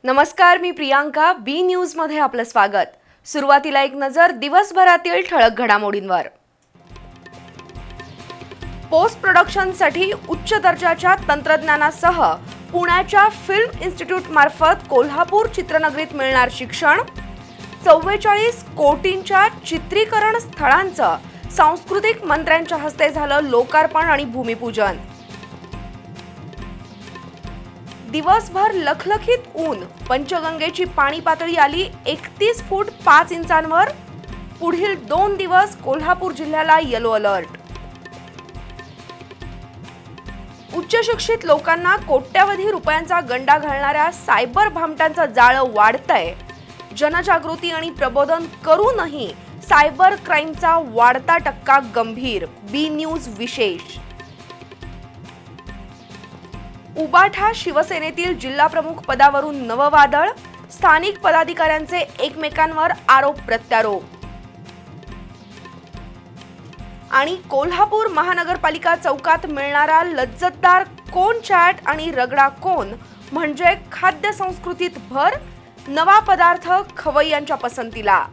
नमस्कार, मी प्रियांका. बी न्यूज मध्ये आपलं स्वागत. सुरुवातीला एक नजर दिवसभरातील ठळक घडामोडींवर. पोस्ट प्रोडक्शनसाठी उच्च दर्जाच्या तंत्रज्ञानासह पुण्याच्या फिल्म इन्स्टिट्यूट मार्फत कोल्हापूर चित्रनगरीत मिळणार शिक्षण. 44 कोटींच्या चित्रीकरण स्थळांचं सांस्कृतिक मंत्र्यांच्या हस्ते झालं लोकार्पण आणि भूमिपूजन. दिवसभर लखलखीत ऊन. पंचगंगेची पाणी पातळी आली 31 फूट 5 इंचांवर. पुढील 2 दिवस कोल्हापूर जिल्ह्याला येलो अलर्ट. उच्च शिक्षित लोकांना कोट्यवधी रुपयांचा गंडा घालणाऱ्या सायबर भामटांचं जाळं वाढतंय. जनजागृती आणि प्रबोधन करूनही सायबर क्राईमचा वाढता टक्का गंभीर. बी न्यूज विशेष. उबाठा शिवसेनेतील जिल्हाप्रमुख पदावरून नववादळ. स्थानिक पदाधिकाऱ्यांचे एकमेकांवर आरोप प्रत्यारोप. आणि कोल्हापूर महानगरपालिका चौकात मिळणारा लज्जतदार कोन चॅट आणि रगडा कोन म्हणजे खाद्य संस्कृतीत भर. नवा पदार्थ खवय्यांच्या पसंतीला.